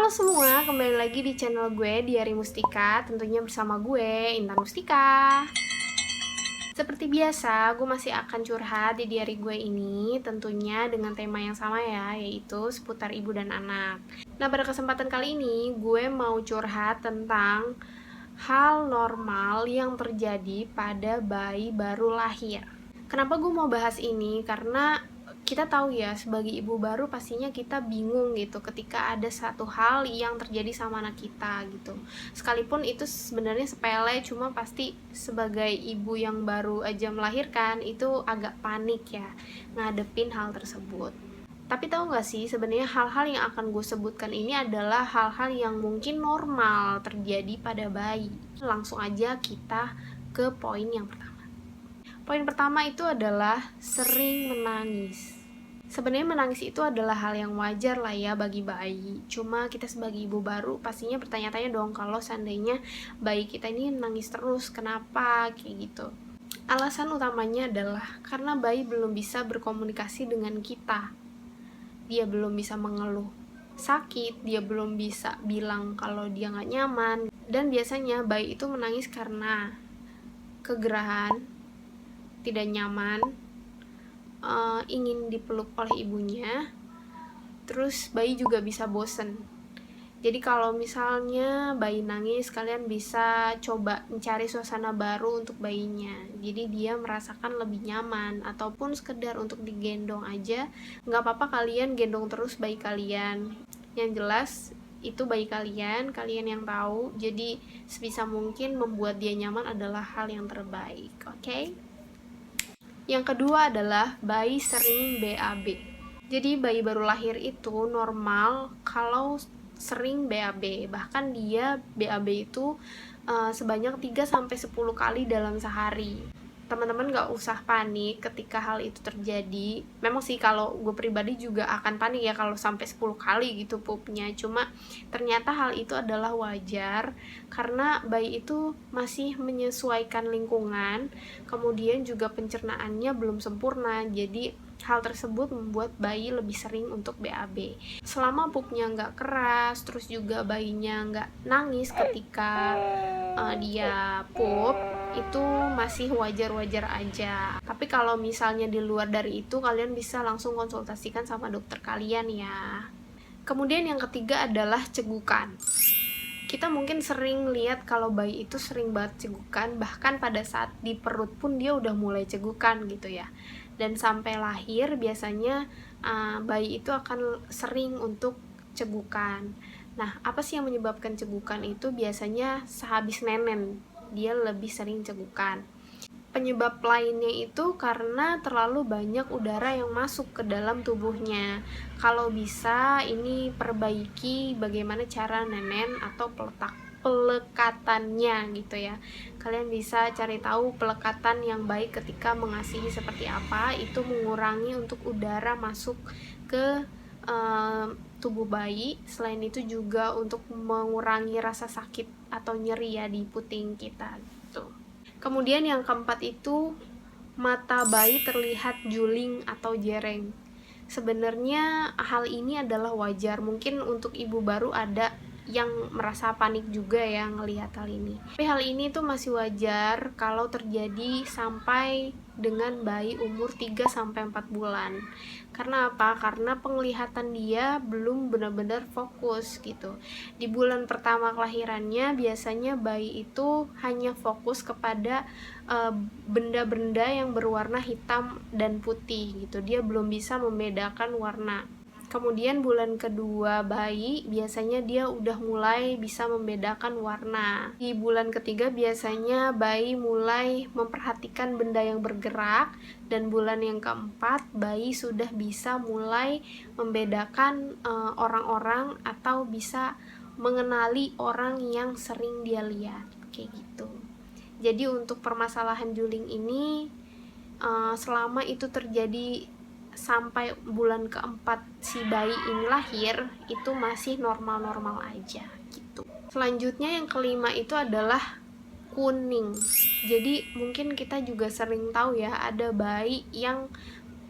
Halo semua, kembali lagi di channel gue Diari Mustika, tentunya bersama gue Intan Mustika. Seperti biasa, gue masih akan curhat di diari gue ini, tentunya dengan tema yang sama ya, yaitu seputar ibu dan anak. Nah, pada kesempatan kali ini, gue mau curhat tentang hal normal yang terjadi pada bayi baru lahir. Kenapa gue mau bahas ini? Karena kita tahu ya, sebagai ibu baru pastinya kita bingung gitu ketika ada satu hal yang terjadi sama anak kita gitu. Sekalipun itu sebenarnya sepele, cuma pasti sebagai ibu yang baru aja melahirkan itu agak panik ya ngadepin hal tersebut. Tapi tahu gak sih, sebenarnya hal-hal yang akan gue sebutkan ini adalah hal-hal yang mungkin normal terjadi pada bayi. Langsung aja kita ke poin yang pertama. Poin pertama itu adalah sering menangis. Sebenarnya menangis itu adalah hal yang wajar lah ya bagi bayi. Cuma kita sebagai ibu baru pastinya bertanya-tanya dong, kalau seandainya bayi kita ini nangis terus, kenapa kayak gitu. Alasan utamanya adalah karena bayi belum bisa berkomunikasi dengan kita. Dia belum bisa mengeluh sakit, dia belum bisa bilang kalau dia nggak nyaman. Dan biasanya bayi itu menangis karena kegerahan, tidak nyaman, ingin dipeluk oleh ibunya. Terus bayi juga bisa bosen. Jadi kalau misalnya bayi nangis, kalian bisa coba mencari suasana baru untuk bayinya. Jadi dia merasakan lebih nyaman, ataupun sekedar untuk digendong aja. Nggak apa-apa kalian gendong terus bayi kalian. Yang jelas itu bayi kalian yang tahu. Jadi sebisa mungkin membuat dia nyaman adalah hal yang terbaik, oke? Yang kedua adalah bayi sering BAB. Jadi bayi baru lahir itu normal kalau sering BAB. Bahkan dia BAB itu sebanyak 3-10 kali dalam sehari. Teman-teman gak usah panik ketika hal itu terjadi. Memang sih kalau gue pribadi juga akan panik ya kalau sampai 10 kali gitu pupnya. Cuma ternyata hal itu adalah wajar karena bayi itu masih menyesuaikan lingkungan, kemudian juga pencernaannya belum sempurna. Jadi hal tersebut membuat bayi lebih sering untuk BAB. Selama pupnya nggak keras, terus juga bayinya nggak nangis ketika dia pup, itu masih wajar-wajar aja. Tapi kalau misalnya di luar dari itu, kalian bisa langsung konsultasikan sama dokter kalian ya. Kemudian yang ketiga adalah cegukan. Kita mungkin sering lihat kalau bayi itu sering banget cegukan, bahkan pada saat di perut pun dia udah mulai cegukan gitu ya. Dan sampai lahir biasanya bayi itu akan sering untuk cegukan. Nah, apa sih yang menyebabkan cegukan itu? Biasanya sehabis nenen dia lebih sering cegukan. Penyebab lainnya itu karena terlalu banyak udara yang masuk ke dalam tubuhnya. Kalau bisa ini perbaiki bagaimana cara nenen atau pelekatannya gitu ya. Kalian bisa cari tahu pelekatan yang baik ketika mengasihi seperti apa. Itu mengurangi untuk udara masuk ke tubuh bayi. Selain itu juga untuk mengurangi rasa sakit atau nyeri ya di puting kita gitu. Kemudian yang keempat itu mata bayi terlihat juling atau jereng. Sebenarnya hal ini adalah wajar. Mungkin untuk ibu baru ada yang merasa panik juga ya ngelihat hal ini. Tapi hal ini tuh masih wajar kalau terjadi sampai dengan bayi umur 3-4 bulan. Karena apa? Karena penglihatan dia belum benar-benar fokus gitu. Di bulan pertama kelahirannya biasanya bayi itu hanya fokus kepada benda-benda yang berwarna hitam dan putih gitu. Dia belum bisa membedakan warna. Kemudian bulan kedua bayi biasanya dia udah mulai bisa membedakan warna. Di bulan ketiga biasanya bayi mulai memperhatikan benda yang bergerak, dan bulan yang keempat bayi sudah bisa mulai membedakan orang-orang atau bisa mengenali orang yang sering dia lihat kayak gitu. Jadi untuk permasalahan juling ini selama itu terjadi sampai bulan keempat si bayi ini lahir, itu masih normal-normal aja gitu. Selanjutnya yang kelima itu adalah kuning. Jadi mungkin kita juga sering tahu ya, ada bayi yang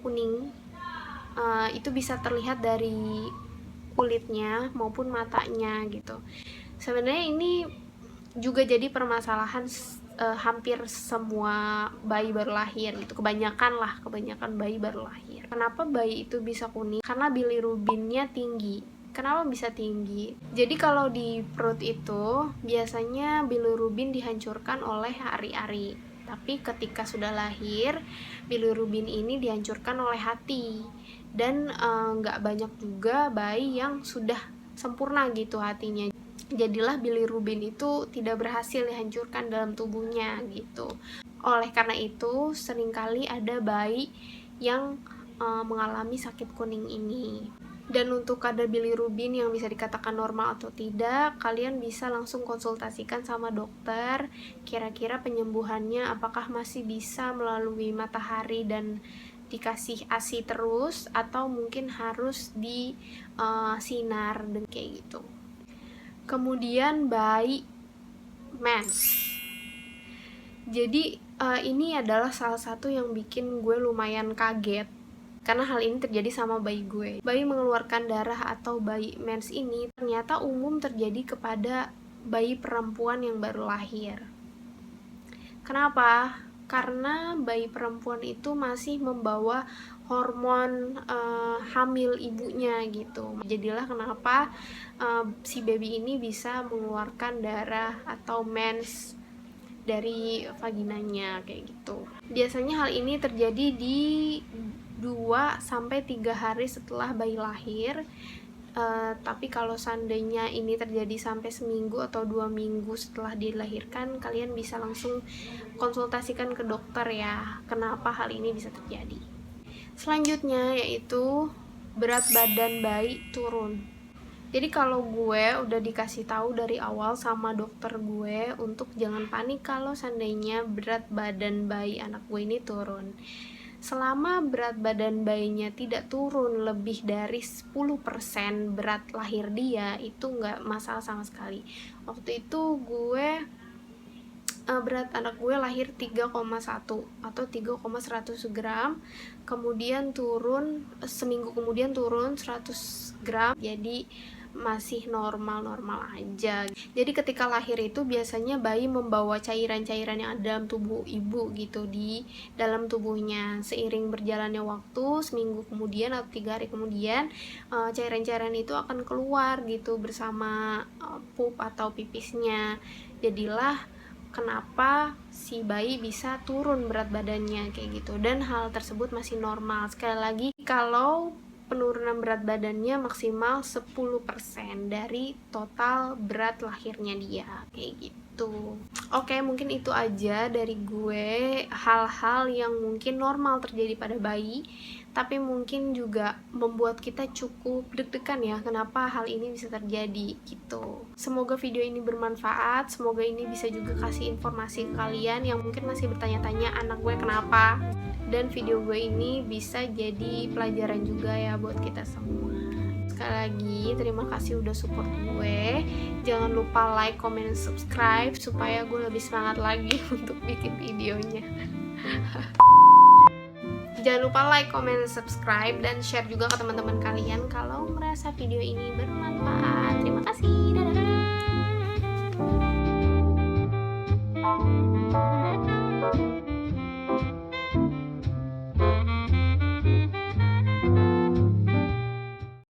kuning. Itu bisa terlihat dari kulitnya maupun matanya gitu. Sebenarnya ini juga jadi permasalahan hampir semua bayi baru lahir gitu, kebanyakan bayi baru lahir. Kenapa bayi itu bisa kuning? Karena bilirubinnya tinggi. Kenapa bisa tinggi? Jadi kalau di perut itu biasanya bilirubin dihancurkan oleh ari-ari, tapi ketika sudah lahir bilirubin ini dihancurkan oleh hati. Dan nggak banyak juga bayi yang sudah sempurna gitu hatinya, jadilah bilirubin itu tidak berhasil dihancurkan dalam tubuhnya gitu. Oleh karena itu seringkali ada bayi yang mengalami sakit kuning ini. Dan untuk kadar bilirubin yang bisa dikatakan normal atau tidak, kalian bisa langsung konsultasikan sama dokter. Kira-kira penyembuhannya apakah masih bisa melalui matahari dan dikasih ASI terus, atau mungkin harus di sinar dan kayak gitu. Kemudian bayi mens. Jadi ini adalah salah satu yang bikin gue lumayan kaget, karena hal ini terjadi sama bayi gue. Bayi mengeluarkan darah atau bayi mens ini ternyata umum terjadi kepada bayi perempuan yang baru lahir. Kenapa? Karena bayi perempuan itu masih membawa hormon hamil ibunya gitu. Jadilah kenapa si baby ini bisa mengeluarkan darah atau mens dari vaginanya kayak gitu. Biasanya hal ini terjadi di 2-3 hari setelah bayi lahir. Tapi kalau seandainya ini terjadi sampai seminggu atau 2 minggu setelah dilahirkan, kalian bisa langsung konsultasikan ke dokter ya, kenapa hal ini bisa terjadi. Selanjutnya yaitu berat badan bayi turun. Jadi kalau gue udah dikasih tahu dari awal sama dokter gue untuk jangan panik kalau seandainya berat badan bayi anak gue ini turun. Selama berat badan bayinya tidak turun lebih dari 10% berat lahir dia, itu nggak masalah sama sekali. Waktu itu gue berat anak gue lahir 3,1 atau 3,100 gram, kemudian turun seminggu kemudian turun 100 gram, jadi masih normal-normal aja. Jadi ketika lahir itu biasanya bayi membawa cairan-cairan yang ada dalam tubuh ibu gitu di dalam tubuhnya. Seiring berjalannya waktu, seminggu kemudian atau 3 hari kemudian, cairan-cairan itu akan keluar gitu bersama pup atau pipisnya. Jadilah kenapa si bayi bisa turun berat badannya kayak gitu, dan hal tersebut masih normal. Sekali lagi, kalau penurunan berat badannya maksimal 10% dari total berat lahirnya dia kayak gitu. Oke, mungkin itu aja dari gue, hal-hal yang mungkin normal terjadi pada bayi tapi mungkin juga membuat kita cukup deg-degan ya, kenapa hal ini bisa terjadi gitu. Semoga video ini bermanfaat, semoga ini bisa juga kasih informasi ke kalian yang mungkin masih bertanya-tanya anak gue kenapa, dan video gue ini bisa jadi pelajaran juga ya buat kita semua. Sekali lagi terima kasih udah support gue. Jangan lupa like, comment, subscribe supaya gue lebih semangat lagi untuk bikin videonya. Jangan lupa like, comment, subscribe, dan share juga ke teman-teman kalian kalau merasa video ini bermanfaat. Terima kasih, dadah.